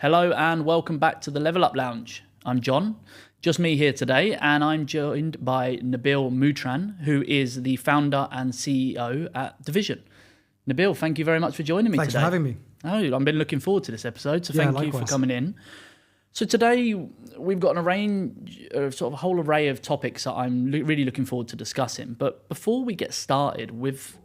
Hello and welcome back to the Level Up Lounge. I'm John, just me here today, and I'm joined by Nabil Moutran, who is the founder and CEO at Division. Nabil, thank you very much for joining me Thanks today. for having me. Oh, I've been looking forward to this episode, so thank you for coming in. So today we've got a whole array of topics that I'm really looking forward to discussing. But before we get started with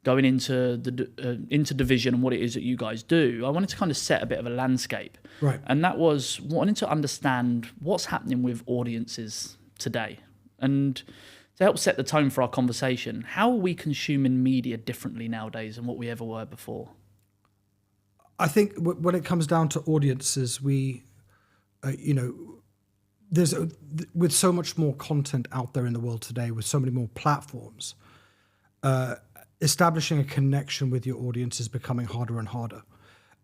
going into Division and what it is that you guys do, I wanted to kind of set a bit of a landscape. Right. And that was wanting to understand what's happening with audiences today. And to help set the tone for our conversation, how are we consuming media differently nowadays than what we ever were before? I think when it comes down to audiences, with so much more content out there in the world today, with so many more platforms, establishing a connection with your audience is becoming harder and harder.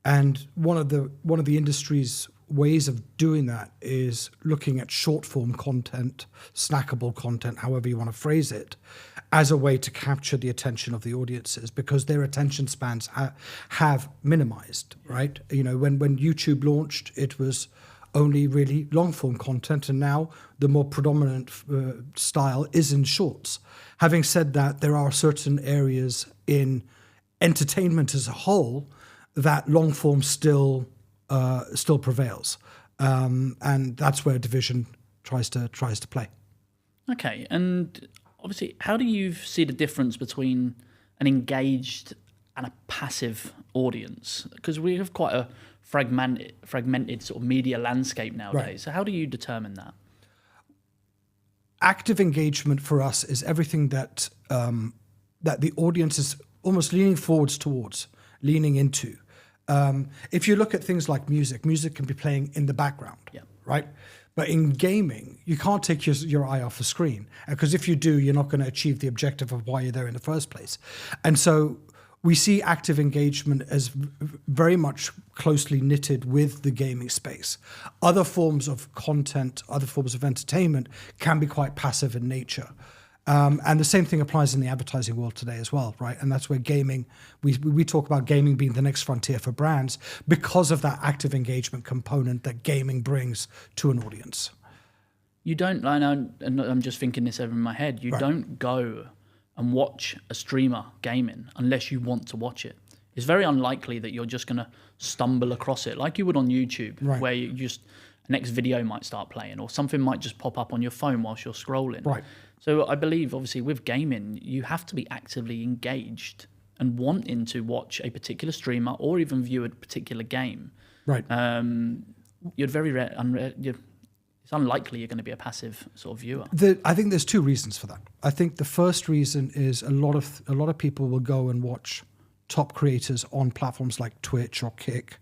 And one of the industry's ways of doing that is looking at short form content, snackable content, however you want to phrase it, as a way to capture the attention of the audiences, because their attention spans have minimized, right? You know, when YouTube launched, it was only really long form content, and now the more predominant style is in shorts. Having said that, there are certain areas in entertainment as a whole that long form still prevails, and that's where Division tries to play. Okay, and obviously, how do you see the difference between an engaged and a passive audience? Because we have quite a fragmented sort of media landscape nowadays. Right. So how do you determine that? Active engagement for us is everything that the audience is almost leaning forwards towards, leaning into. If you look at things like music can be playing in the background, right? But in gaming, you can't take your eye off the screen, because if you do, you're not going to achieve the objective of why you're there in the first place. And so we see active engagement as very much closely knitted with the gaming space. Other forms of content, other forms of entertainment can be quite passive in nature. And the same thing applies in the advertising world today as well, right? And that's where gaming, we talk about gaming being the next frontier for brands because of that active engagement component that gaming brings to an audience. You don't, I know, and I'm just thinking this over in my head, you don't go and watch a streamer gaming unless you want to watch it. It's very unlikely that you're just going to stumble across it like you would on YouTube, where you just, a next video might start playing or something might just pop up on your phone whilst you're scrolling. Right. So I believe, obviously, with gaming, you have to be actively engaged and wanting to watch a particular streamer or even view a particular game. Right. You're very it's unlikely you're going to be a passive sort of viewer. I think there's two reasons for that. I think the first reason is a lot of people will go and watch top creators on platforms like Twitch or Kick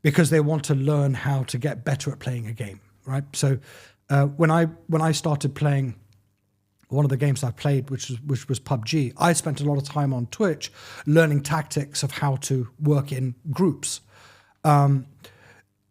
because they want to learn how to get better at playing a game, right? So when I started playing, one of the games I played, which was PUBG, I spent a lot of time on Twitch learning tactics of how to work in groups.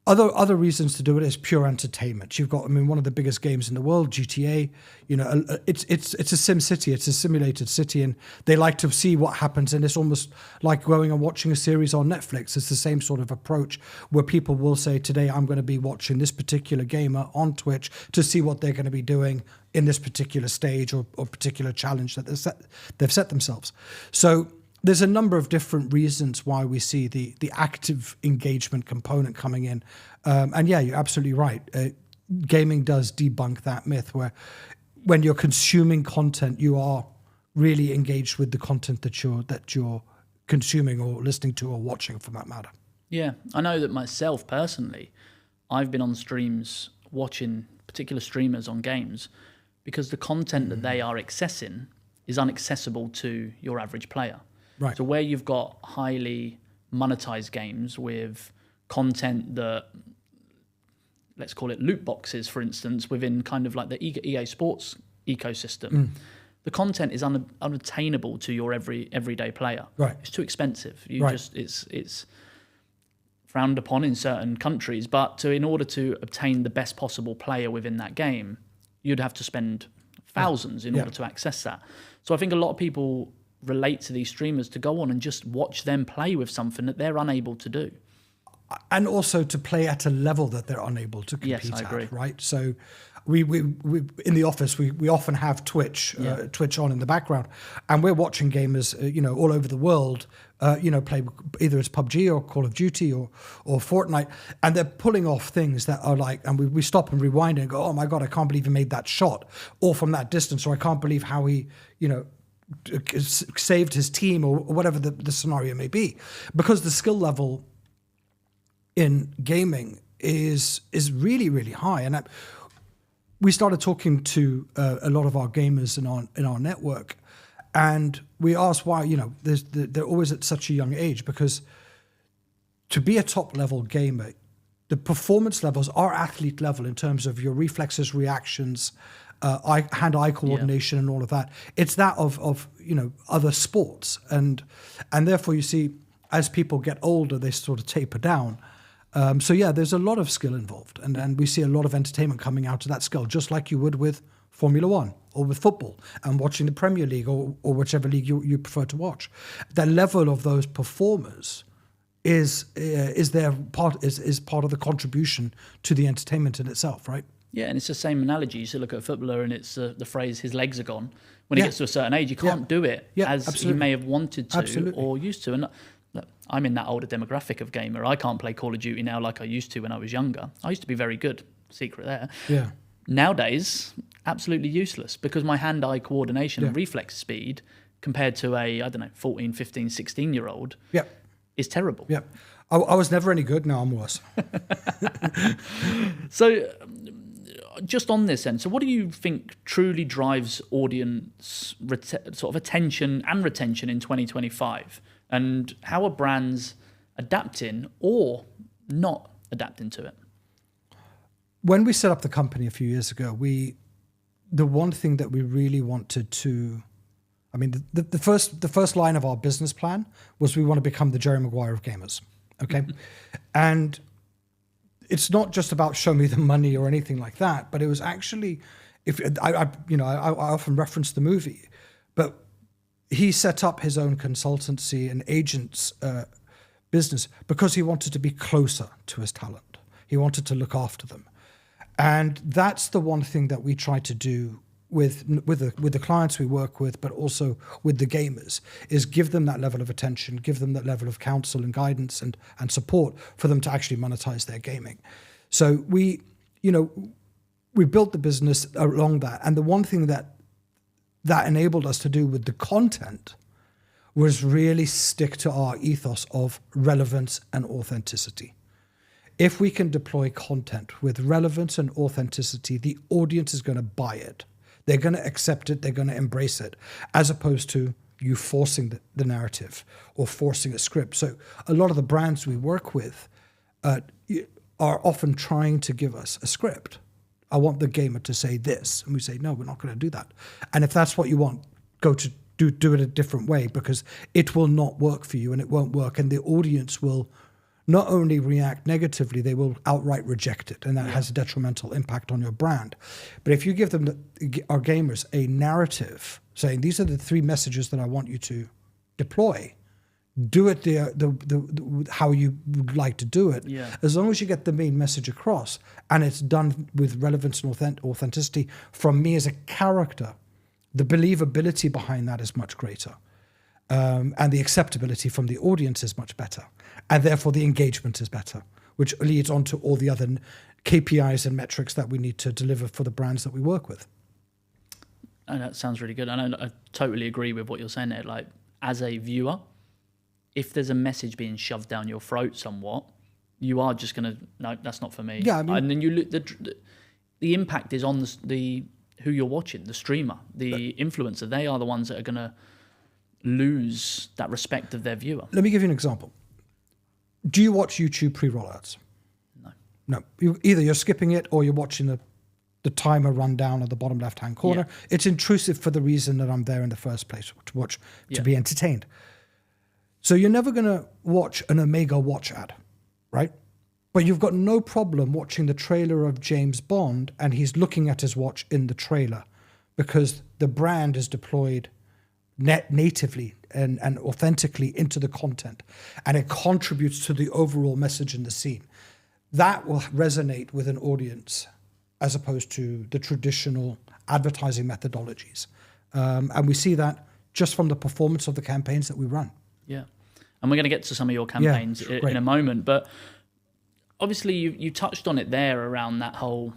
Other reasons to do it is pure entertainment. You've got, one of the biggest games in the world, GTA. You know, it's a sim city. It's a simulated city, and they like to see what happens. And it's almost like going and watching a series on Netflix. It's the same sort of approach where people will say, "Today, I'm going to be watching this particular gamer on Twitch to see what they're going to be doing in this particular stage or particular challenge that they've set themselves." So there's a number of different reasons why we see the active engagement component coming in. And yeah, you're absolutely right. Gaming does debunk that myth where when you're consuming content, you are really engaged with the content that you're consuming or listening to or watching, for that matter. Yeah, I know that myself personally, I've been on streams watching particular streamers on games because the content that they are accessing is inaccessible to your average player. Right. So where you've got highly monetized games with content that, let's call it loot boxes, for instance, within kind of like the EA Sports ecosystem, the content is unattainable to your everyday player. Right. It's too expensive. It's frowned upon in certain countries, but in order to obtain the best possible player within that game, you'd have to spend thousands in order to access that. So I think a lot of people relate to these streamers to go on and just watch them play with something that they're unable to do. and also to play at a level that they're unable to compete Yes, I agree. at, right? So we in the office we often have Twitch on in the background, and we're watching gamers all over the world play either it's PUBG or Call of Duty or Fortnite, and they're pulling off things that are like, and we stop and rewind and go, oh my god, I can't believe he made that shot, or from that distance, or I can't believe how he saved his team, or whatever the scenario may be, because the skill level in gaming is really, really high. And we started talking to a lot of our gamers in our network, and we asked why they're always at such a young age, because to be a top level gamer, the performance levels are athlete level in terms of your reflexes, reactions, hand-eye coordination, and all of that. It's that of other sports, and therefore you see, as people get older, they sort of taper down. So there's a lot of skill involved, and we see a lot of entertainment coming out of that skill, just like you would with Formula One or with football and watching the Premier League or whichever league you prefer to watch. The level of those performers is part of the contribution to the entertainment in itself, right? Yeah, and it's the same analogy. You look at a footballer, and it's the phrase "his legs are gone." When he gets to a certain age, he can't do it as absolutely. he may have wanted to Absolutely. or used to. And look, I'm in that older demographic of gamer. I can't play Call of Duty now like I used to when I was younger. I used to be very good. Secret there. Yeah. Nowadays, absolutely useless, because my hand-eye coordination and reflex speed compared to a 14, 15, 16-year-old is terrible. Yeah. I was never any good. Now I'm worse. So just on this then, so what do you think truly drives audience sort of attention and retention in 2025? And how are brands adapting or not adapting to it? When we set up the company a few years ago, the one thing that we really wanted to, the first line of our business plan was we want to become the Jerry Maguire of gamers. Okay. And it's not just about show me the money or anything like that, but it was actually, I often reference the movie, but he set up his own consultancy and agents business because he wanted to be closer to his talent. He wanted to look after them. And that's the one thing that we try to do with the clients we work with, but also with the gamers, is give them that level of attention, give them that level of counsel and guidance and support for them to actually monetize their gaming. So we built the business along that. And the one thing that enabled us to do with the content was really stick to our ethos of relevance and authenticity. If we can deploy content with relevance and authenticity, the audience is going to buy it. They're going to accept it. They're going to embrace it, as opposed to you forcing the narrative or forcing a script. So a lot of the brands we work with are often trying to give us a script. I want the gamer to say this. And we say, no, we're not going to do that. And if that's what you want, go to do it a different way, because it will not work for you and it won't work. And the audience will not only react negatively, they will outright reject it, and that has a detrimental impact on your brand. But if you give them, our gamers, a narrative saying, these are the 3 messages that I want you to deploy, do it the how you would like to do it. Yeah. As long as you get the main message across, and it's done with relevance and authenticity from me as a character, the believability behind that is much greater. And the acceptability from the audience is much better. And therefore the engagement is better, which leads on to all the other KPIs and metrics that we need to deliver for the brands that we work with. And that sounds really good. And I totally agree with what you're saying there. Like, as a viewer, if there's a message being shoved down your throat somewhat, you are just going to, no, that's not for me. Yeah, and then you look, the impact is on the who you're watching, the streamer, the influencer. They are the ones that are going to lose that respect of their viewer. Let me give you an example. Do you watch YouTube pre-rollouts? No. Either you're skipping it or you're watching the timer run down at the bottom left-hand corner. Yeah. It's intrusive for the reason that I'm there in the first place, to watch, to be entertained. So you're never going to watch an Omega watch ad, right? But you've got no problem watching the trailer of James Bond and he's looking at his watch in the trailer, because the brand is deployed natively and authentically into the content, and it contributes to the overall message in the scene, that will resonate with an audience as opposed to the traditional advertising methodologies. And we see that just from the performance of the campaigns that we run. Yeah. And we're going to get to some of your campaigns in a moment. But obviously, you touched on it there around that whole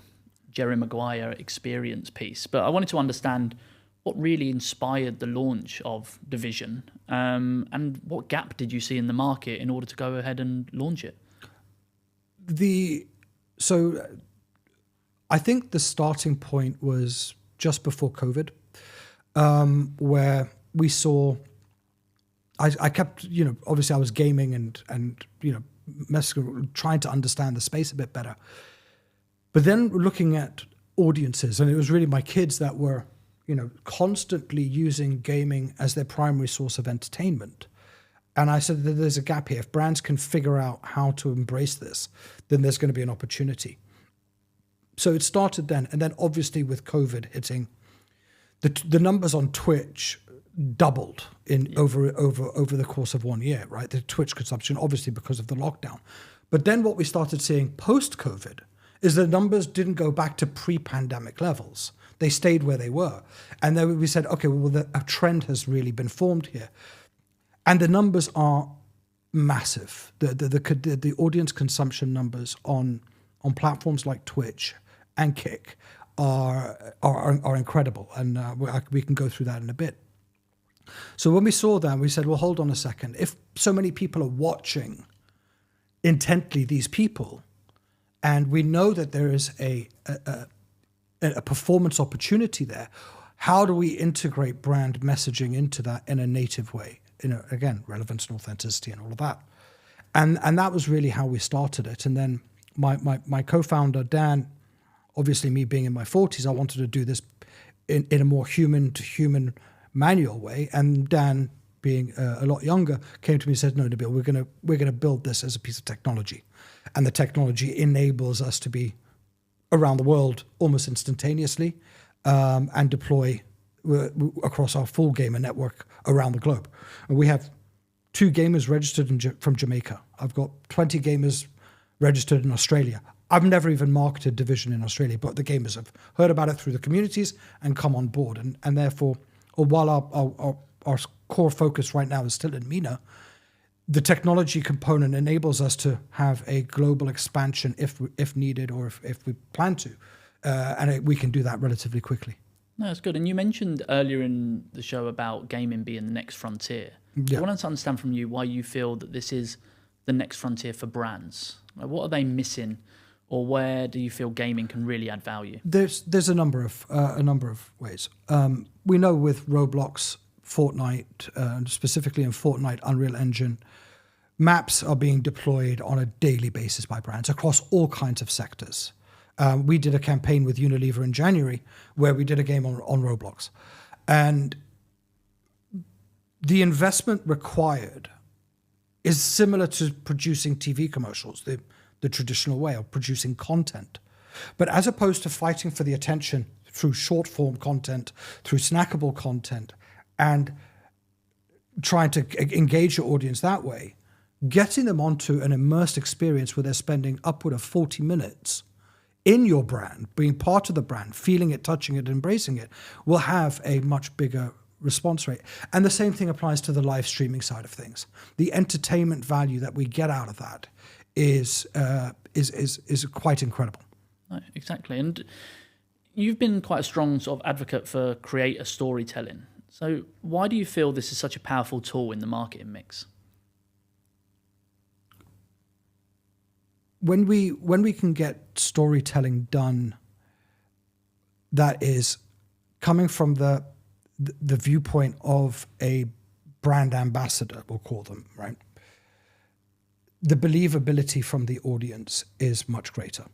Jerry Maguire experience piece. But I wanted to understand what really inspired the launch of Division, and what gap did you see in the market in order to go ahead and launch it? So I think the starting point was just before COVID, where we saw, I kept, obviously I was gaming and trying to understand the space a bit better. But then looking at audiences, and it was really my kids that were, constantly using gaming as their primary source of entertainment. And I said that there's a gap here. If brands can figure out how to embrace this, then there's going to be an opportunity. So it started then, and then obviously with COVID hitting, the numbers on Twitch doubled over the course of 1 year, right? The Twitch consumption, obviously because of the lockdown. But then what we started seeing post-COVID is the numbers didn't go back to pre-pandemic levels. They stayed where they were. And then we said, okay, well, a trend has really been formed here. And the numbers are massive. The audience consumption numbers on platforms like Twitch and Kick are incredible. And we can go through that in a bit. So when we saw that, we said, well, hold on a second. If so many people are watching intently these people, and we know that there is a performance opportunity there, how do we integrate brand messaging into that in a native way? Again, relevance and authenticity and all of that. And that was really how we started it. And then my co-founder, Dan, obviously me being in my 40s, I wanted to do this in a more human-to-human manual way. And Dan, being a lot younger, came to me and said, no, Nabil, we're gonna build this as a piece of technology. And the technology enables us to be around the world almost instantaneously, and deploy across our full gamer network around the globe. And we have 2 gamers registered from Jamaica. I've got 20 gamers registered in Australia. I've never even marketed Division in Australia, but the gamers have heard about it through the communities and come on board. And therefore, while our core focus right now is still in MENA, the technology component enables us to have a global expansion if needed, or if we plan to. And we can do that relatively quickly. No, that's good. And you mentioned earlier in the show about gaming being the next frontier. Yeah. I wanted to understand from you why you feel that this is the next frontier for brands. Like, what are they missing, or where do you feel gaming can really add value? There's a number of ways. We know with Roblox, Fortnite, specifically in Fortnite Unreal Engine, maps are being deployed on a daily basis by brands across all kinds of sectors. We did a campaign with Unilever in January where we did a game on Roblox. And the investment required is similar to producing TV commercials, the traditional way of producing content. But as opposed to fighting for the attention through short form content, through snackable content, and trying to engage your audience that way, getting them onto an immersed experience where they're spending upward of 40 minutes in your brand, being part of the brand, feeling it, touching it, embracing it, will have a much bigger response rate. And the same thing applies to the live streaming side of things. The entertainment value that we get out of that is quite incredible. No, exactly. And you've been quite a strong sort of advocate for creator storytelling. So why do you feel this is such a powerful tool in the marketing mix? When we can get storytelling done that is coming from the viewpoint of a brand ambassador, we'll call them, right? The believability from the audience is much greater.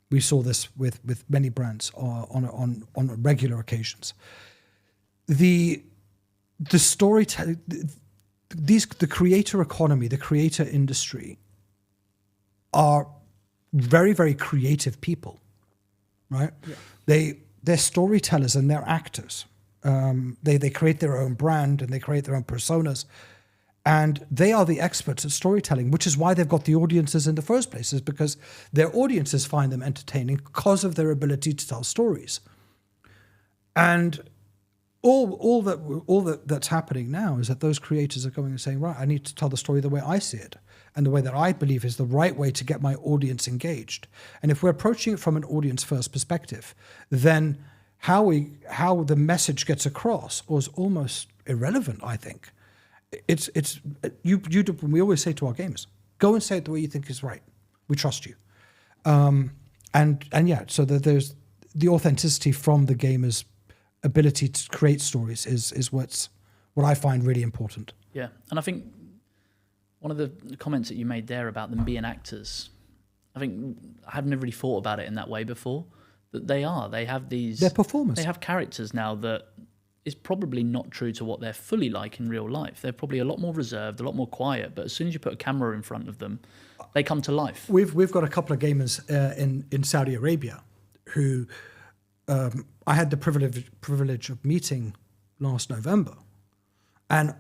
We saw this with many brands on regular occasions. The storytelling, the creator economy, the creator industry are very, very creative people, right? Yeah. They're storytellers and they're actors. They create their own brand and they create their own personas. And they are the experts at storytelling, which is why they've got the audiences in the first place, is because their audiences find them entertaining because of their ability to tell stories. And all that's happening now is that those creators are going and saying, right, I need to tell the story the way I see it and the way that I believe is the right way to get my audience engaged. And if we're approaching it from an audience first perspective, then how the message gets across was almost irrelevant, I think. We always say to our gamers, go and say it the way you think is right. We trust you. So that there's the authenticity from the gamer's ability to create stories is what I find really important. Yeah, and I think one of the comments that you made there about them being actors, I think I have never really thought about it in that way before. That they have these... They're performers. They have characters now that is probably not true to what they're fully like in real life. They're probably a lot more reserved, a lot more quiet, but as soon as you put a camera in front of them, they come to life. We've got a couple of gamers in Saudi Arabia who I had the privilege of meeting last November. And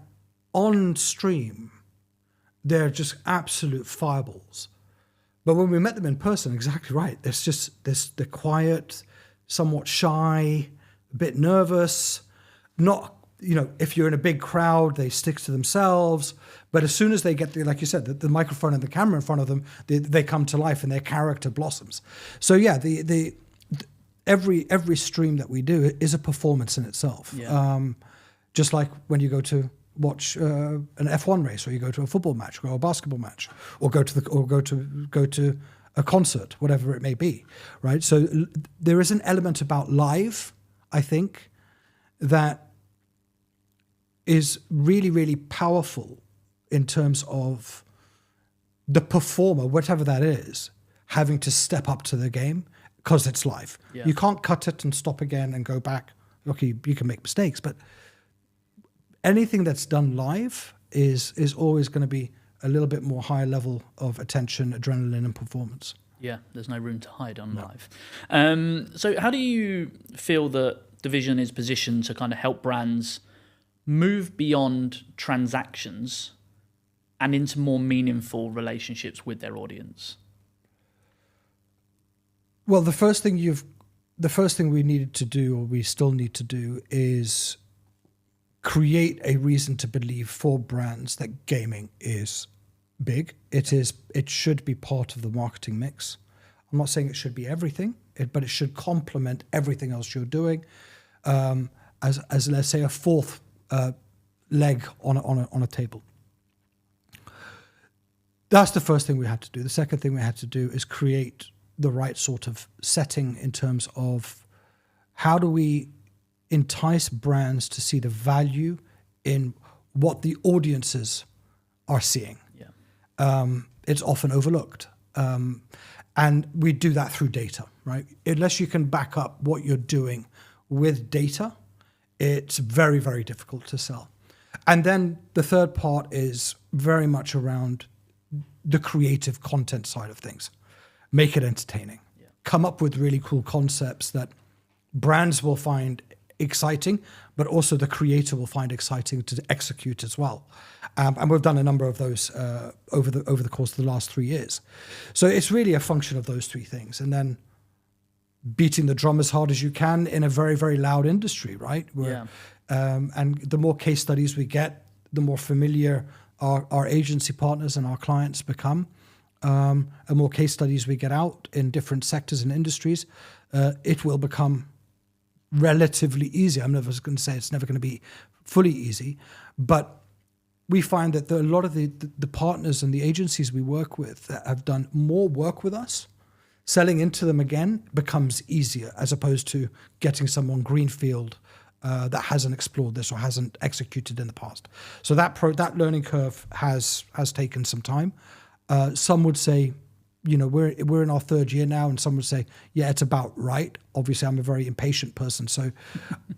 on stream, they're just absolute fireballs. But when we met them in person, exactly right. They're quiet, somewhat shy, a bit nervous. Not, if you're in a big crowd, they stick to themselves. But as soon as they get like you said, the microphone and the camera in front of them, they come to life and their character blossoms. So yeah, every stream that we do is a performance in itself. Yeah. Just like when you go to watch an F1 race, or you go to a football match, or a basketball match, or go to a concert, whatever it may be, right? So there is an element about live, I think, that is really, really powerful in terms of the performer, whatever that is, having to step up to the game because it's live. Yeah. You can't cut it and stop again and go back. Okay, you can make mistakes, but anything that's done live is always going to be a little bit more high level of attention, adrenaline, and performance. Yeah, there's no room to hide on live. So how do you feel that Division is positioned to kind of help brands move beyond transactions and into more meaningful relationships with their audience? Well, the first thing we needed to do, or we still need to do, is create a reason to believe for brands that gaming is big. It should be part of the marketing mix. I'm not saying it should be everything, but it should complement everything else you're doing. As let's say a fourth leg on a table. That's the first thing we had to do. The second thing we had to do is create the right sort of setting in terms of how do we entice brands to see the value in what the audiences are seeing. Yeah. It's often overlooked. And we do that through data, right? Unless you can back up what you're doing with data, it's very, very difficult to sell. And then the third part is very much around the creative content side of things. Make it entertaining. Yeah. Come up with really cool concepts that brands will find exciting, but also the creator will find exciting to execute as well. And we've done a number of those over the course of the last 3 years. So it's really a function of those three things. And then beating the drum as hard as you can in a very, very loud industry, right? And the more case studies we get, the more familiar our agency partners and our clients become. And more case studies we get out in different sectors and industries, it will become relatively easy. I'm never going to say it's never going to be fully easy, but we find that a lot of the partners and the agencies we work with that have done more work with us, selling into them again becomes easier as opposed to getting someone greenfield that hasn't explored this or hasn't executed in the past. So that learning curve has taken some time. Some would say, we're in our third year now, and some would say, yeah, it's about right. Obviously, I'm a very impatient person, so,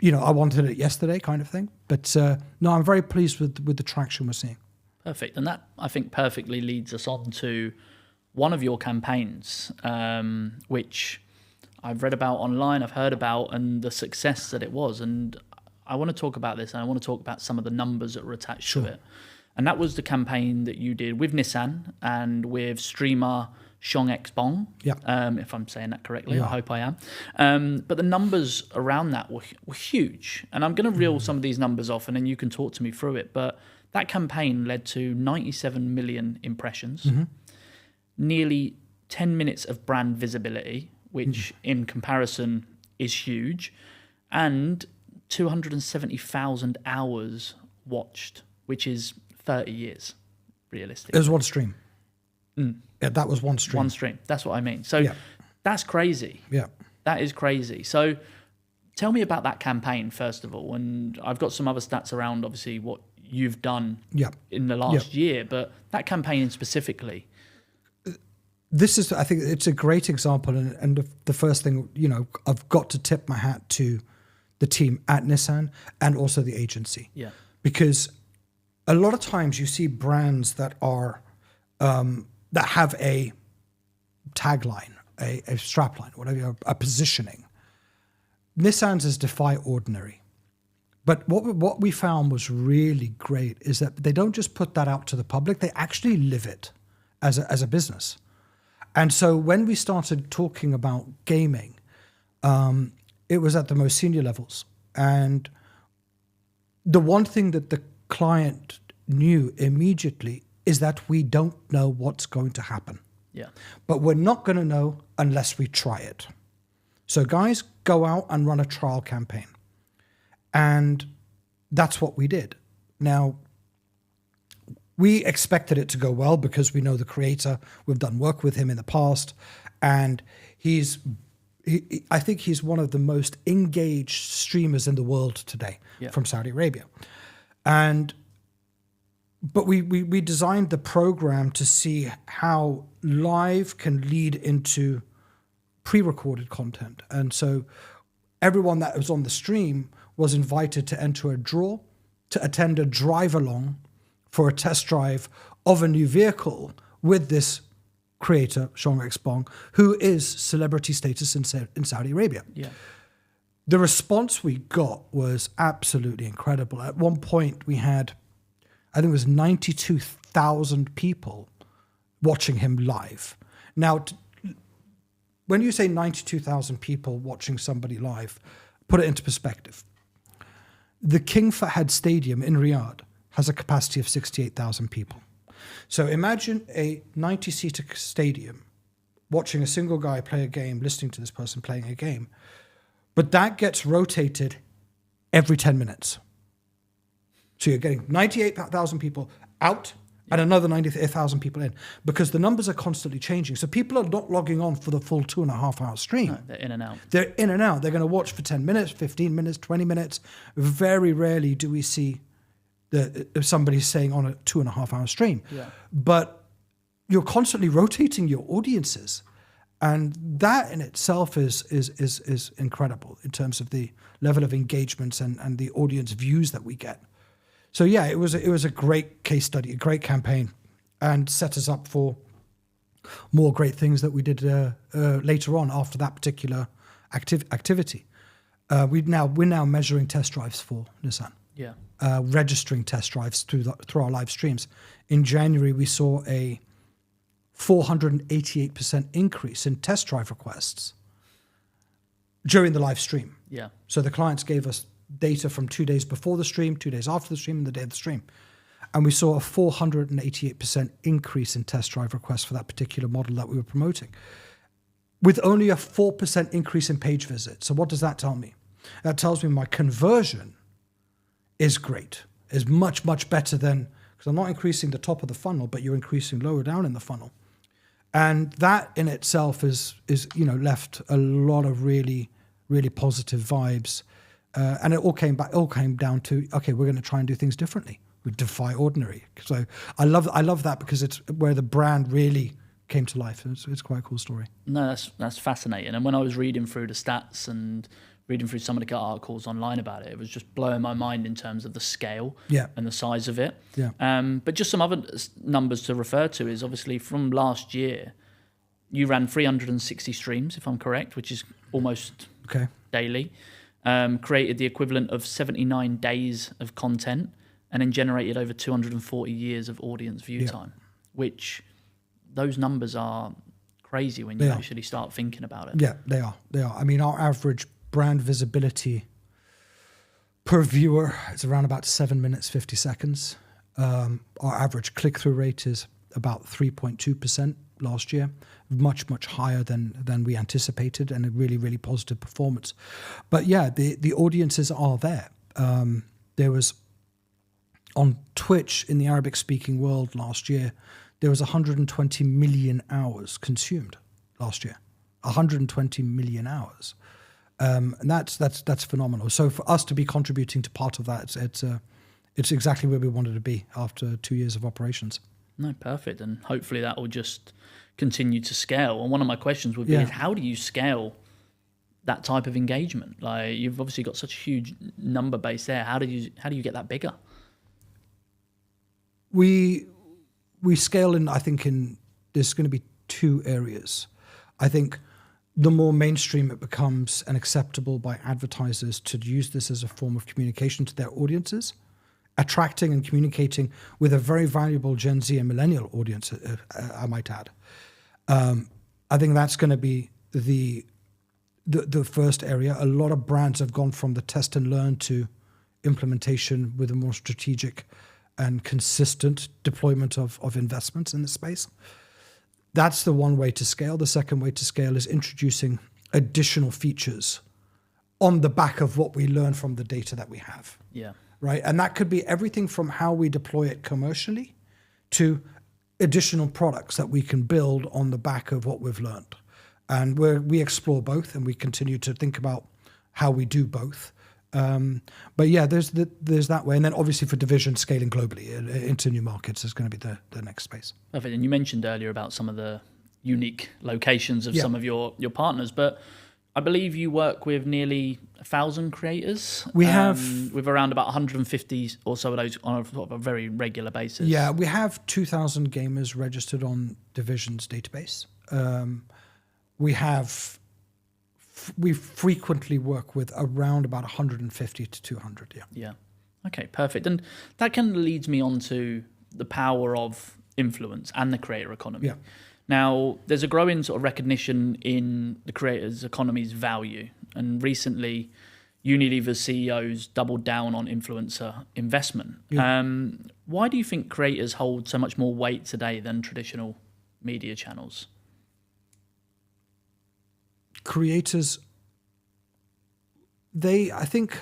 I wanted it yesterday kind of thing. But no, I'm very pleased with the traction we're seeing. Perfect. And that, I think, perfectly leads us on to one of your campaigns, which I've read about online, I've heard about, and the success that it was. And I want to talk about this, and I want to talk about some of the numbers that were attached to it. And that was the campaign that you did with Nissan and with streamer ShongXBong, if I'm saying that correctly. I hope I am. But the numbers around that were huge. And I'm going to reel some of these numbers off, and then you can talk to me through it. But that campaign led to 97 million impressions, nearly 10 minutes of brand visibility, which in comparison is huge, and 270,000 hours watched, which is 30 years, realistically. It was one stream. Yeah, that was one stream. One stream. That's what I mean. So that's crazy. Yeah. That is crazy. So tell me about that campaign, first of all. And I've got some other stats around, obviously, what you've done in the last year. But that campaign specifically. This is, I think it's a great example. And the first thing, I've got to tip my hat to the team at Nissan and also the agency. Yeah. Because a lot of times you see brands that are that have a tagline, a strapline, whatever, a positioning. Nissan's is defy ordinary. But what we found was really great is that they don't just put that out to the public, they actually live it as a business. And so when we started talking about gaming, it was at the most senior levels. And the one thing that the client knew immediately is that we don't know what's going to happen. Yeah. But we're not going to know unless we try it. So guys, go out and run a trial campaign. And that's what we did. Now, we expected it to go well because we know the creator. We've done work with him in the past. And I think he's one of the most engaged streamers in the world today from Saudi Arabia. But we designed the program to see how live can lead into pre-recorded content. And so everyone that was on the stream was invited to enter a draw, to attend a drive-along for a test drive of a new vehicle with this creator, ShongXBong, who is celebrity status in Saudi Arabia. Yeah. The response we got was absolutely incredible. At one point, we had, I think it was 92,000 people watching him live. Now, when you say 92,000 people watching somebody live, put it into perspective. The King Fahd Stadium in Riyadh has a capacity of 68,000 people. So imagine a 90-seater stadium watching a single guy play a game, listening to this person playing a game. But that gets rotated every 10 minutes. So you're getting 98,000 people out and another 90,000 people in, because the numbers are constantly changing. So people are not logging on for the full 2.5-hour stream. No, they're in and out. They're in and out. They're going to watch for 10 minutes, 15 minutes, 20 minutes. Very rarely do we see somebody staying on a 2.5-hour stream. Yeah. But you're constantly rotating your audiences. And that in itself is incredible in terms of the level of engagement and the audience views that we get. So yeah, it was a great case study, a great campaign, and set us up for more great things that we did later on after that particular activity. We're now measuring test drives for Nissan. Yeah. Registering test drives through our live streams. In January, we saw a 488% increase in test drive requests during the live stream. Yeah. So the clients gave us data from 2 days before the stream, 2 days after the stream, and the day of the stream. And we saw a 488% increase in test drive requests for that particular model that we were promoting, with only a 4% increase in page visits. So what does that tell me? That tells me my conversion is great, is much, much better than, because I'm not increasing the top of the funnel, but you're increasing lower down in the funnel. And that in itself is left a lot of really, really positive vibes. And it all came down to, okay, we're going to try and do things differently. We defy ordinary. So I love that, because it's where the brand really came to life. It's quite a cool story. No, that's fascinating. And when I was reading through the stats and reading through some of the articles online about it, it was just blowing my mind in terms of the scale and the size of it. Yeah. But just some other numbers to refer to is obviously from last year, you ran 360 streams, if I'm correct, which is almost daily. created the equivalent of 79 days of content, and then generated over 240 years of audience view time, which those numbers are crazy when you actually start thinking about it. Yeah, they are. They are. I mean, our average brand visibility per viewer is around about 7 minutes, 50 seconds. Our average click-through rate is about 3.2% last year, much, much higher than we anticipated, and a really, really positive performance. But yeah, the audiences are there. There was, on Twitch in the Arabic-speaking world last year, there was 120 million hours consumed last year. 120 million hours. And that's phenomenal. So for us to be contributing to part of that, it's exactly where we wanted to be after 2 years of operations. No, perfect. And hopefully that will just continue to scale. And one of my questions would be, is how do you scale that type of engagement? Like, you've obviously got such a huge number base there. How do you get that bigger? We scale I think there's going to be two areas. I think the more mainstream it becomes and acceptable by advertisers to use this as a form of communication to their audiences, attracting and communicating with a very valuable Gen Z and millennial audience, I might add. I think that's going to be the first area. A lot of brands have gone from the test and learn to implementation with a more strategic and consistent deployment of investments in the space. That's the one way to scale. The second way to scale is introducing additional features on the back of what we learn from the data that we have. Yeah. Right. And that could be everything from how we deploy it commercially to additional products that we can build on the back of what we've learned. And we explore both, and we continue to think about how we do both. But yeah, there's that way. And then obviously for division, scaling globally into new markets is going to be the next space. Perfect. And you mentioned earlier about some of the unique locations of some of your partners, but I believe you work with nearly 1,000 creators. We have with around about 150 or so of those on a very regular basis. Yeah, we have 2,000 gamers registered on Division's database. We frequently work with around about 150 to 200. Yeah. Yeah. Okay, perfect. And that kind of leads me on to the power of influence and the creator economy. Yeah. Now, there's a growing sort of recognition in the creators economy's value. And recently, Unilever's CEOs doubled down on influencer investment. Yeah. Why do you think creators hold so much more weight today than traditional media channels? Creators, I think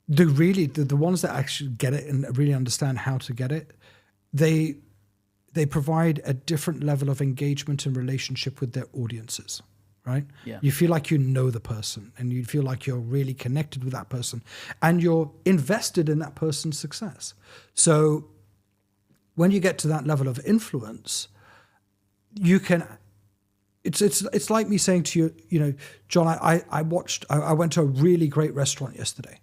the ones that actually get it and really understand how to get it, they provide a different level of engagement and relationship with their audiences, right? Yeah. You feel like you know the person, and you feel like you're really connected with that person, and you're invested in that person's success. So when you get to that level of influence, you can. It's like me saying to you, John, I went to a really great restaurant yesterday.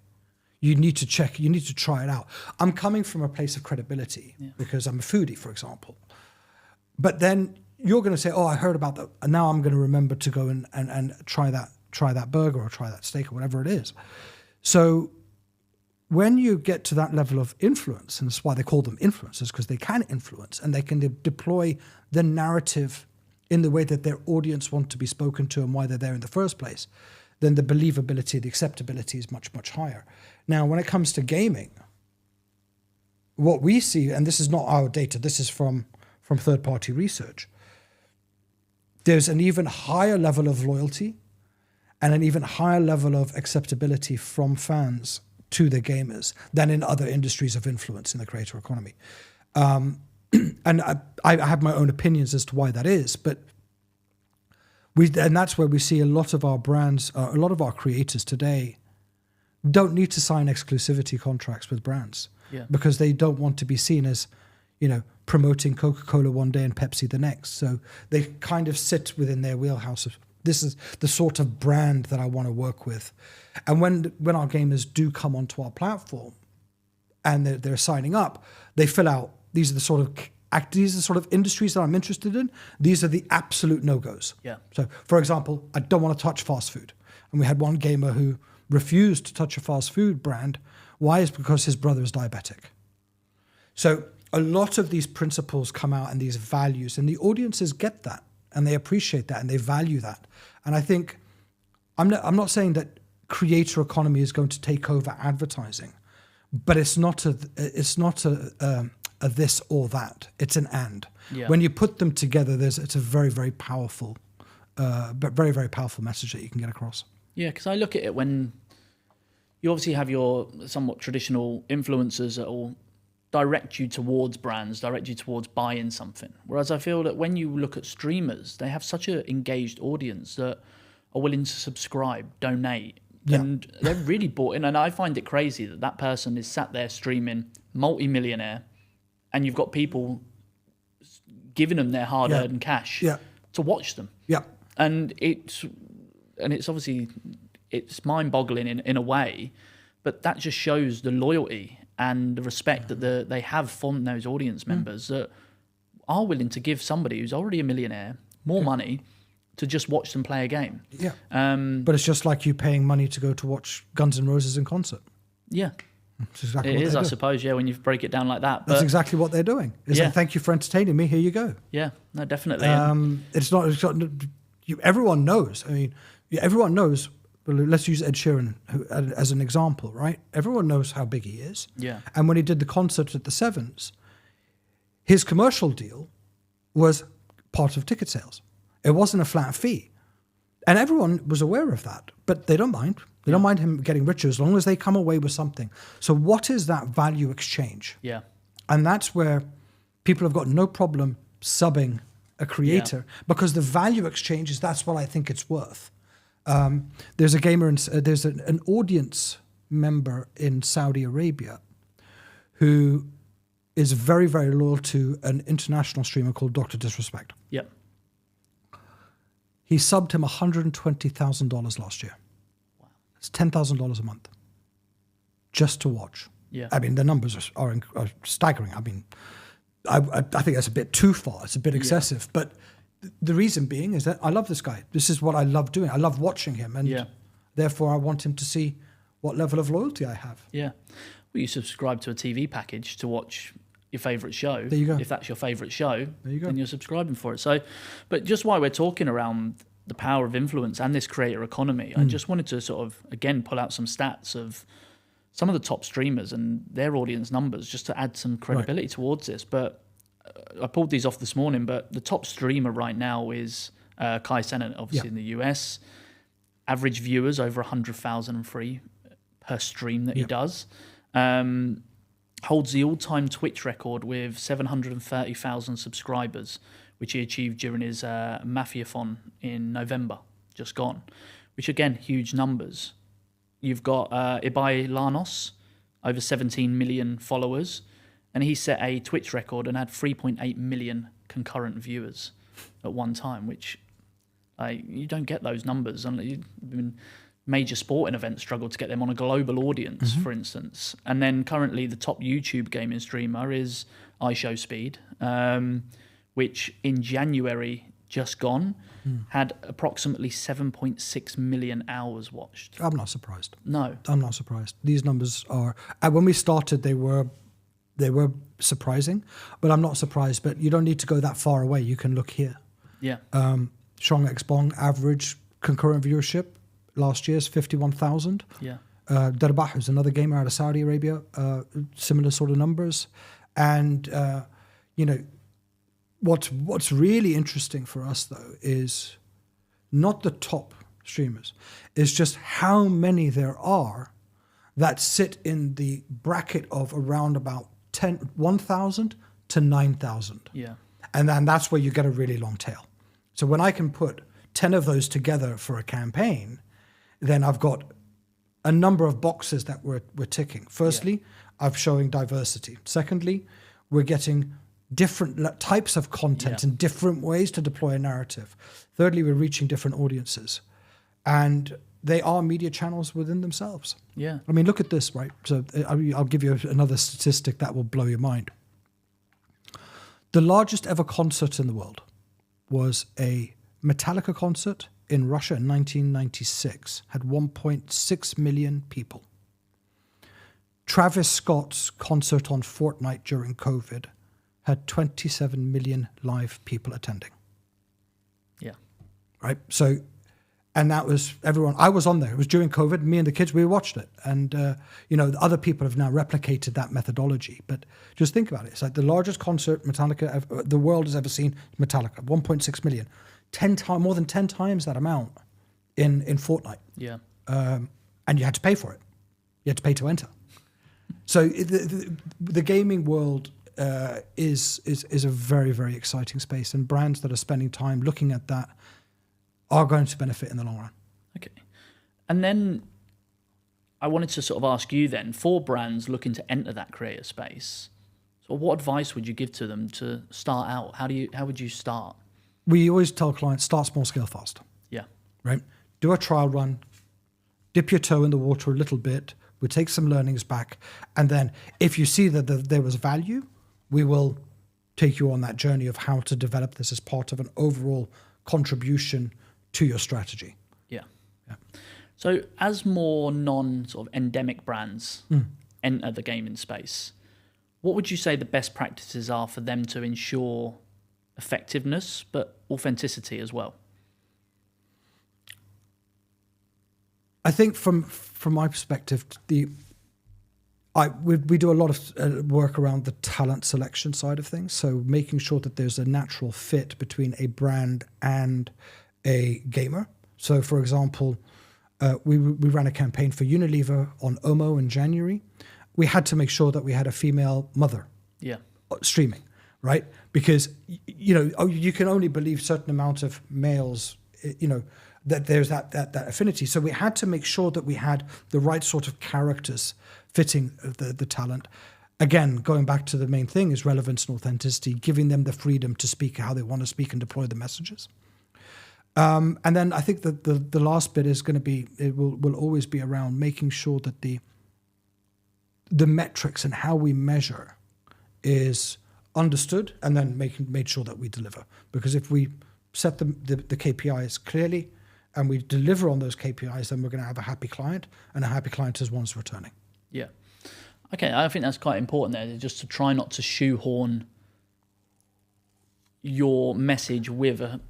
You need to try it out. I'm coming from a place of credibility because I'm a foodie, for example. But then you're going to say, oh, I heard about that, and now I'm going to remember to go and try that burger or try that steak or whatever it is. So when you get to that level of influence, and that's why they call them influencers, because they can influence and they can deploy the narrative in the way that their audience want to be spoken to and why they're there in the first place, then the believability, the acceptability is much, much higher. Now, when it comes to gaming, what we see, and this is not our data, this is from third-party research, there's an even higher level of loyalty and an even higher level of acceptability from fans to the gamers than in other industries of influence in the creator economy. And I have my own opinions as to why that is, but that's where we see a lot of our brands, a lot of our creators today don't need to sign exclusivity contracts with brands because they don't want to be seen as, promoting Coca-Cola one day and Pepsi the next. So they kind of sit within their wheelhouse of, this is the sort of brand that I want to work with. And when our gamers do come onto our platform and they're signing up, they fill out, these are the sort of industries that I'm interested in. These are the absolute no-goes. Yeah. So, for example, I don't want to touch fast food. And we had one gamer who refused to touch a fast food brand. Why? Is because his brother is diabetic. So a lot of these principles come out and these values, and the audiences get that and they appreciate that and they value that. And I think I'm not saying that creator economy is going to take over advertising, but it's not a this or that. It's an and. Yeah. When you put them together, it's a very, very powerful, but very, very powerful message that you can get across. Yeah, because I look at it when you obviously have your somewhat traditional influencers that will direct you towards brands, direct you towards buying something. Whereas I feel that when you look at streamers, they have such an engaged audience that are willing to subscribe, donate, and they're really bought in. And I find it crazy that that person is sat there streaming, multi-millionaire, and you've got people giving them their hard-earned cash to watch them. Yeah. And it's obviously, it's mind-boggling in a way, but that just shows the loyalty and the respect that they have from those audience members that are willing to give somebody who's already a millionaire more money to just watch them play a game. Yeah. But it's just like you paying money to go to watch Guns N' Roses in concert. Yeah. That's exactly It is, I suppose, when you break it down like that. But that's exactly what they're doing. It's like, thank you for entertaining me. Here you go. Yeah, no, definitely. It's not everyone knows. I mean, everyone knows. Let's use Ed Sheeran as an example, right? Everyone knows how big he is. Yeah. And when he did the concert at the Sevens, his commercial deal was part of ticket sales. It wasn't a flat fee. And everyone was aware of that, but they don't mind. They don't mind him getting richer as long as they come away with something. So what is that value exchange? Yeah. And that's where people have got no problem subbing a creator because the value exchange is that's what I think it's worth. There's a gamer, there's an audience member in Saudi Arabia who is very, very loyal to an international streamer called Dr. Disrespect. Yep. He subbed him $120,000 last year. Wow. It's $10,000 a month just to watch. Yeah. I mean, the numbers are staggering. I mean, I think that's a bit too far. It's a bit excessive. But the reason being is that I love this guy. This is what I love doing. I love watching him. And therefore, I want him to see what level of loyalty I have. Yeah. Well, you subscribe to a TV package to watch your favourite show. There you go. If that's your favourite show, there you go. then you're subscribing for it. So, but just while we're talking around the power of influence and this creator economy, I just wanted to sort of, again, pull out some stats of some of the top streamers and their audience numbers just to add some credibility towards this. But I pulled these off this morning, but the top streamer right now is Kai Cenat, obviously in the US. Average viewers over 100,000 free per stream that he does. Holds the all-time Twitch record with 730,000 subscribers, which he achieved during his Mafiathon in November, just gone, which again, huge numbers. You've got Ibai Llanos, over 17 million followers, and he set a Twitch record and had 3.8 million concurrent viewers at one time, which you don't get those numbers. Major sporting events struggle to get them on a global audience, for instance. And then currently the top YouTube gaming streamer is iShowSpeed, which in January just gone had approximately 7.6 million hours watched. I'm not surprised. No. I'm not surprised. These numbers are... when we started, they were surprising, but I'm not surprised. But you don't need to go that far away. You can look here. Yeah. ShongXBong average concurrent viewership last year's 51,000. Yeah. Darbah is another gamer out of Saudi Arabia, similar sort of numbers. And, what's really interesting for us, though, is not the top streamers. It's just how many there are that sit in the bracket of around about 1,000 to 9,000. Yeah. And then that's where you get a really long tail. So when I can put 10 of those together for a campaign, then I've got a number of boxes that we're ticking. Firstly, I'm showing diversity. Secondly, we're getting different types of content and different ways to deploy a narrative. Thirdly, we're reaching different audiences. And they are media channels within themselves. Yeah. I mean, look at this, right? So I'll give you another statistic that will blow your mind. The largest ever concert in the world was a Metallica concert in Russia in 1996 had 1.6 million people. Travis Scott's concert on Fortnite during COVID had 27 million live people attending. Yeah. Right? So, and that was everyone. I was on there. It was during COVID. Me and the kids, we watched it. And, other people have now replicated that methodology. But just think about it. It's like the largest concert the world has ever seen, Metallica, 1.6 million. More than 10 times that amount in Fortnite. Yeah. And you had to pay for it. You had to pay to enter. So the gaming world is a very, very exciting space, and brands that are spending time looking at that are going to benefit in the long run. Okay. And then I wanted to sort of ask you then, for brands looking to enter that creator space, so what advice would you give to them to start out? How would you start? We always tell clients, start small, scale fast. Yeah. Right? Do a trial run, dip your toe in the water a little bit, we'll take some learnings back, and then if you see that there was value, we will take you on that journey of how to develop this as part of an overall contribution to your strategy. Yeah. So as more non-sort of endemic brands enter the gaming space, what would you say the best practices are for them to ensure effectiveness but authenticity as well? I think from my perspective, we do a lot of work around the talent selection side of things. So making sure that there's a natural fit between a brand and a gamer. So, for example, we ran a campaign for Unilever on Omo in January. We had to make sure that we had a female mother streaming, right? Because, you can only believe certain amount of males, that there's that affinity. So we had to make sure that we had the right sort of characters fitting the talent. Again, going back to the main thing is relevance and authenticity, giving them the freedom to speak how they want to speak and deploy the messages. And then I think that the last bit is going to be, it will always be around making sure that the metrics and how we measure is understood, and then made sure that we deliver. Because if we set the KPIs clearly and we deliver on those KPIs, then we're going to have a happy client, and a happy client is one who's returning. Yeah. Okay, I think that's quite important there, just to try not to shoehorn your message with an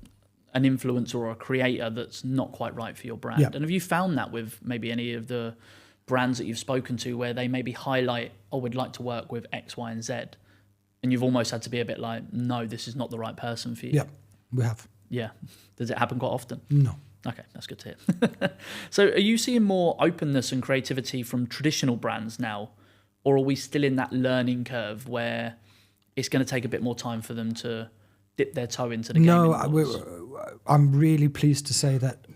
influencer or a creator that's not quite right for your brand. Yeah. And have you found that with maybe any of the brands that you've spoken to, where they maybe highlight, we'd like to work with X, Y, and Z, and you've almost had to be a bit like, no, this is not the right person for you? Yeah, we have. Yeah. Does it happen quite often? No. Okay, that's good to hear. So are you seeing more openness and creativity from traditional brands now, or are we still in that learning curve where it's going to take a bit more time for them to dip their toe into the game? No, I'm really pleased to say that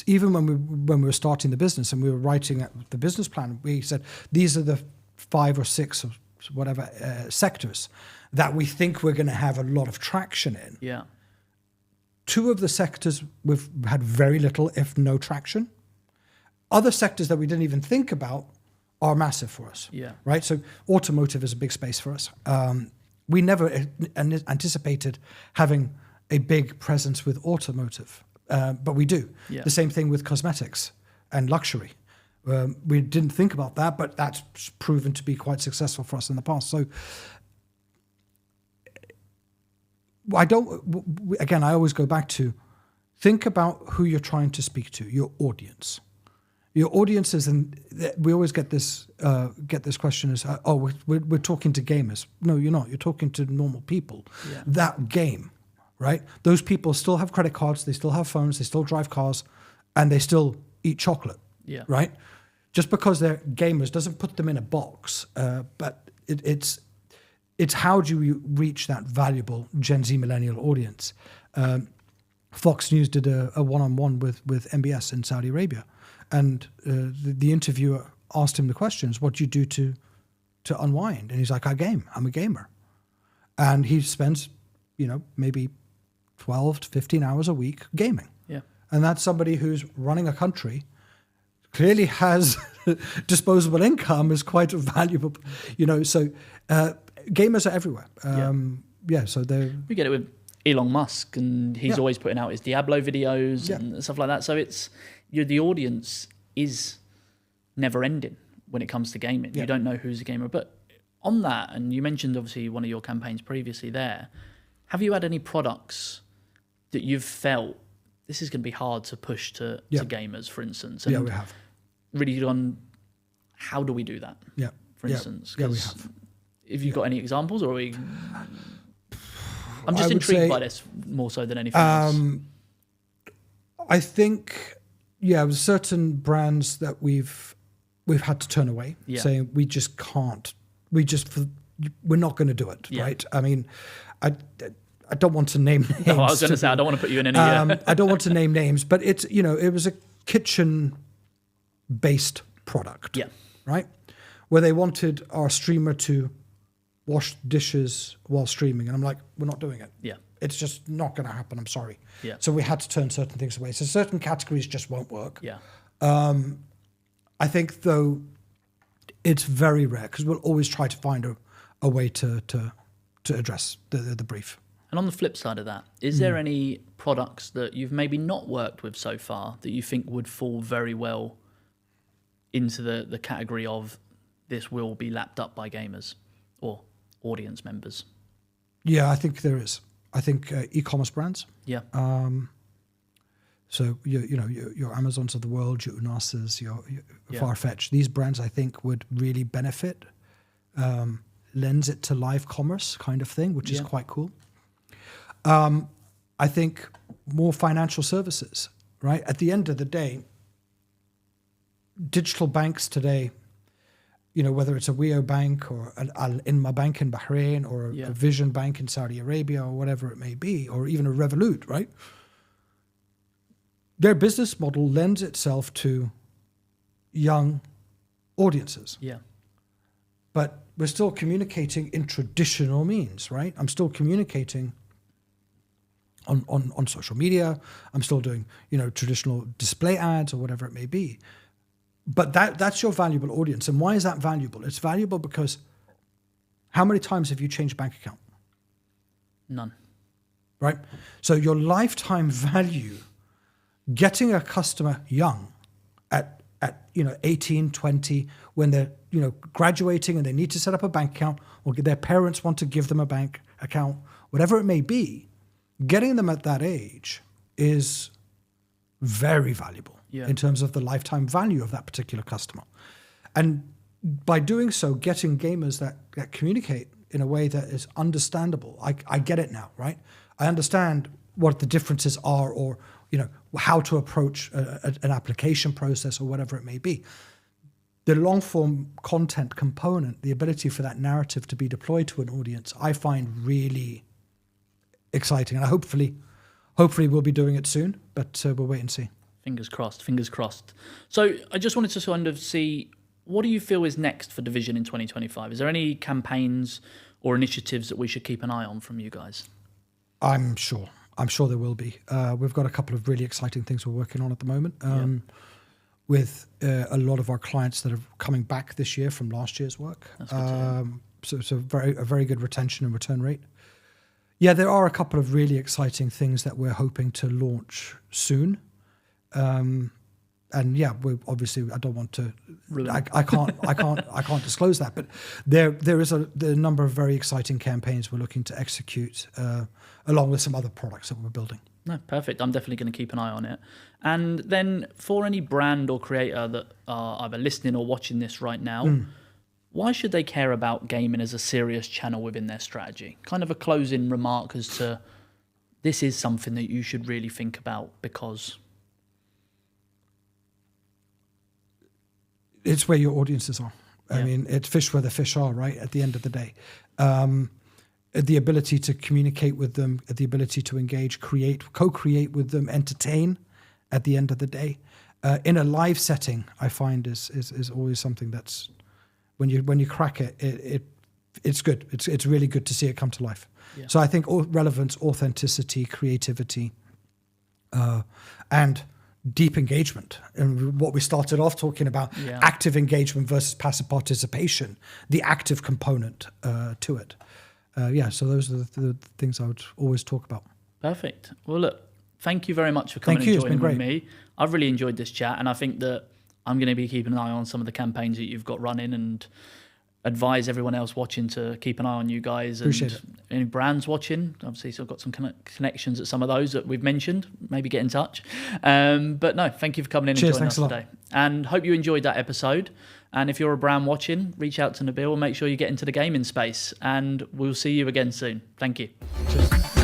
even when we were starting the business and we were writing the business plan, we said these are the 5 or 6 or whatever sectors that we think we're going to have a lot of traction in. Yeah. 2 of the sectors we've had very little, if no traction. Other sectors that we didn't even think about are massive for us. Yeah. Right? So automotive is a big space for us. We never anticipated having a big presence with automotive, but we do. Yeah. The same thing with cosmetics and luxury. We didn't think about that, but that's proven to be quite successful for us in the past. So I always go back to think about who you're trying to speak to, your audience. Your audience is, and we always get this question is, we're talking to gamers. No, you're not. You're talking to normal people. Yeah. That game, right? Those people still have credit cards, they still have phones, they still drive cars, and they still eat chocolate. Yeah. Right? Just because they're gamers doesn't put them in a box, but it's how do you reach that valuable Gen Z millennial audience? Fox News did a one-on-one with MBS in Saudi Arabia, and the interviewer asked him the questions, what do you do to unwind? And he's like, I game. I'm a gamer. And he spends, maybe 12 to 15 hours a week gaming. Yeah. And that's somebody who's running a country, clearly has disposable income, is quite valuable, so gamers are everywhere. So we get it with Elon Musk, and he's Yeah. always putting out his Diablo videos Yeah. and stuff like that. So it's the audience is never ending when it comes to gaming. Yeah. You don't know who's a gamer. But on that, and you mentioned obviously one of your campaigns previously there, have you had any products that you've felt this is going to be hard to push to gamers, for instance? And Yeah, we have. really gone, how do we do that? Yeah. For instance. Yeah, we have. Have you got any examples, or are we... I'm just I would intrigued say, by this more so than anything else. I think, there's certain brands that we've had to turn away, saying we just can't. We're not going to do it, right? I mean, I don't want to name names. No, I was going to say I don't want to put you in any. I don't want to name names, but it's it was a kitchen-based product, right? Where they wanted our streamer to wash dishes while streaming, and I'm like, we're not doing it. Yeah, it's just not going to happen. I'm sorry. Yeah. So we had to turn certain things away. So certain categories just won't work. Yeah. I think though, it's very rare because we'll always try to find a way to address the brief. And on the flip side of that, is there any products that you've maybe not worked with so far that you think would fall very well into the category of this will be lapped up by gamers or audience members? Yeah, I think there is. I think e-commerce brands. Yeah. So your Amazons of the world, your Unasas, your Farfetch. These brands, I think, would really benefit. Lends it to live commerce kind of thing, which is quite cool. I think more financial services. Right at the end of the day, digital banks today. Whether it's a Weo Bank or an Inma Bank in Bahrain or a Vision Bank in Saudi Arabia or whatever it may be, or even a Revolut, right? Their business model lends itself to young audiences. Yeah. But we're still communicating in traditional means, right? I'm still communicating on social media. I'm still doing, traditional display ads or whatever it may be. But that's your valuable audience. And why is that valuable? It's valuable because how many times have you changed bank account? None. Right? So your lifetime value, getting a customer young at 18, 20, when they're, graduating and they need to set up a bank account or their parents want to give them a bank account, whatever it may be, getting them at that age is very valuable. In terms of the lifetime value of that particular customer. And by doing so, getting gamers that communicate in a way that is understandable. I get it now, right? I understand what the differences are or, how to approach an application process or whatever it may be. The long-form content component, the ability for that narrative to be deployed to an audience, I find really exciting. And hopefully we'll be doing it soon, but we'll wait and see. Fingers crossed, fingers crossed. So I just wanted to kind of see, what do you feel is next for Division in 2025? Is there any campaigns or initiatives that we should keep an eye on from you guys? I'm sure there will be. We've got a couple of really exciting things we're working on at the moment with a lot of our clients that are coming back this year from last year's work. That's good to hear. So it's a very good retention and return rate. Yeah, there are a couple of really exciting things that we're hoping to launch soon. And we obviously I don't want to. I can't disclose that. But there is a number of very exciting campaigns we're looking to execute, along with some other products that we're building. No, perfect. I'm definitely going to keep an eye on it. And then for any brand or creator that are either listening or watching this right now, why should they care about gaming as a serious channel within their strategy? Kind of a closing remark as to this is something that you should really think about because. It's where your audiences are. I mean, it's fish where the fish are, right? At the end of the day. The ability to communicate with them, the ability to engage, co-create with them, entertain at the end of the day. In a live setting, I find is always something that's, when you crack it, it's good. It's really good to see it come to life. Yeah. So I think relevance, authenticity, creativity, and deep engagement, and what we started off talking about, active engagement versus passive participation, the active component to it. So those are the things I would always talk about. Perfect. Well, look, thank you very much for coming Thank you. and It's been joining with great. me. I've really enjoyed this chat, and I think that I'm going to be keeping an eye on some of the campaigns that you've got running, and advise everyone else watching to keep an eye on you guys. And Appreciate it. any brands watching, obviously, so I've got some connections at some of those that we've mentioned. Maybe get in touch. But no, thank you for coming in Cheers, and joining thanks us a lot. today. And hope you enjoyed that episode. And if you're a brand watching, reach out to Nabil and make sure you get into the gaming space. And we'll see you again soon. Thank you. Cheers.